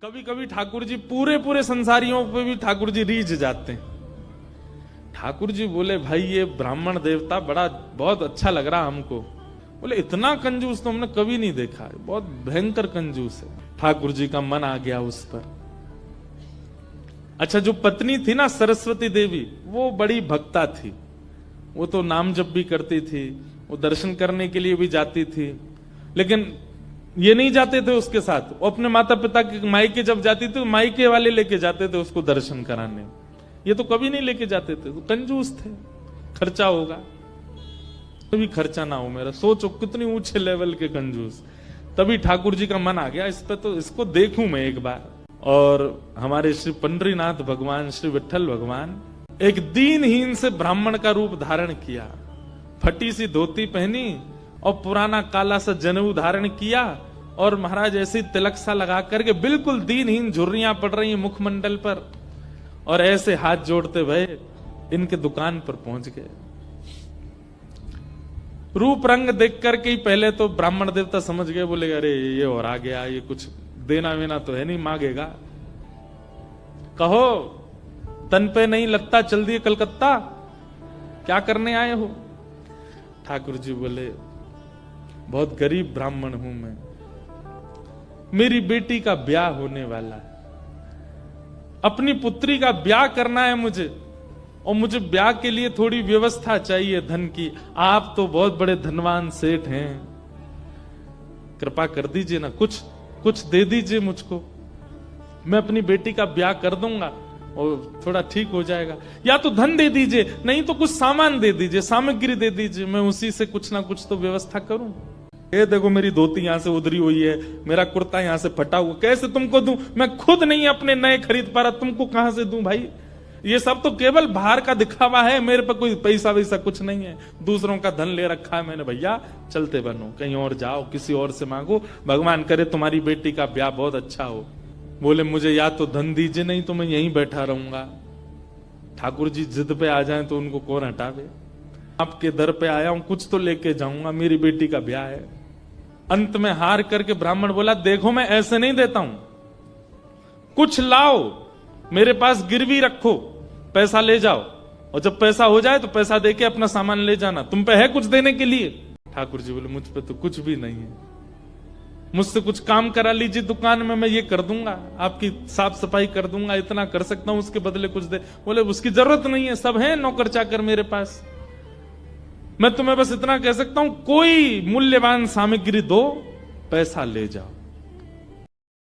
कभी कभी ठाकुर जी पूरे पूरे संसारियों पे भी ठाकुर जी रीझ जाते हैं। ठाकुर जी बोले, भाई ये ब्राह्मण देवता बड़ा बहुत अच्छा लग रहा हमको। बोले, इतना कंजूस तो हमने कभी नहीं देखा है, बहुत भयंकर कंजूस है। ठाकुर जी का मन आ गया उस पर। अच्छा, जो पत्नी थी ना सरस्वती देवी, वो बड़ी भक्ता थी। वो तो नाम जप भी करती थी, वो दर्शन करने के लिए भी जाती थी, लेकिन ये नहीं जाते थे उसके साथ। वो अपने माता पिता के मायके जब जाती थी तो मायके वाले लेके जाते थे उसको दर्शन कराने। ये तो कभी नहीं लेके जाते थे, तो कंजूस थे। खर्चा होगा, कभी खर्चा ना हो मेरा। सोचो कितनी ऊंचे लेवल के कंजूस। तभी ठाकुर जी का मन आ गया इस पे, तो इसको देखूं मैं एक बार। और हमारे श्री पंडरीनाथ भगवान, श्री विठल भगवान एक दीनहीन से ब्राह्मण का रूप धारण किया। फटी सी धोती पहनी और पुराना काला सा जनेऊ धारण किया, और महाराज ऐसी तिलक सा लगा करके बिल्कुल दीनहीन, झुर्रियां पड़ रही हैं मुखमंडल पर, और ऐसे हाथ जोड़ते भये इनके दुकान पर पहुंच गए। रूप रंग देख करके ही पहले तो ब्राह्मण देवता समझ गए। बोले, अरे ये और आ गया, ये कुछ देना वेना तो है नहीं, मांगेगा। कहो, तन पे नहीं लगता, चल दिए कलकत्ता, क्या करने आए हो? ठाकुर जी बोले, बहुत गरीब ब्राह्मण हूं मैं, मेरी बेटी का ब्याह होने वाला है, अपनी पुत्री का ब्याह करना है मुझे, और मुझे ब्याह के लिए थोड़ी व्यवस्था चाहिए धन की। आप तो बहुत बड़े धनवान सेठ हैं, कृपा कर दीजिए ना, कुछ दे दीजिए मुझको, मैं अपनी बेटी का ब्याह कर दूंगा और थोड़ा ठीक हो जाएगा। या तो धन दे दीजिए, नहीं तो कुछ सामान दे दीजिए, सामग्री दे दीजिए, मैं उसी से कुछ ना कुछ तो व्यवस्था करूं। ये देखो, मेरी धोती यहां से उधरी हुई है, मेरा कुर्ता यहां से फटा हुआ, कैसे तुमको दूं? मैं खुद नहीं अपने नए खरीद पा रहा, तुमको कहां से दूं भाई? ये सब तो केवल बाहर का दिखावा है, मेरे पर कोई पैसा वैसा कुछ नहीं है। दूसरों का धन ले रखा है मैंने। भैया चलते बनो, कहीं और जाओ, किसी और से मांगो, भगवान करे तुम्हारी बेटी का ब्याह बहुत अच्छा हो। बोले, मुझे या तो धन दीजिए, नहीं तो मैं यहीं बैठा रहूंगा। ठाकुर जी जिद पे आ जाए तो उनको कौन हटावे? आपके दर पे आया हूं, कुछ तो लेके जाऊंगा, मेरी बेटी का ब्याह है। अंत में हार करके ब्राह्मण बोला, देखो मैं ऐसे नहीं देता हूं, कुछ लाओ, मेरे पास गिरवी रखो, पैसा ले जाओ, और जब पैसा हो जाए तो पैसा देके अपना सामान ले जाना। तुम पे है कुछ देने के लिए? ठाकुर जी बोले, मुझ पे तो कुछ भी नहीं है, मुझसे कुछ काम करा लीजिए दुकान में, मैं ये कर दूंगा, आपकी साफ सफाई कर दूंगा, इतना कर सकता हूं, उसके बदले कुछ दे। बोले, उसकी जरूरत नहीं है, सब है नौकर चाकर मेरे पास, मैं तुम्हें बस इतना कह सकता हूं, कोई मूल्यवान सामग्री दो, पैसा ले जाओ।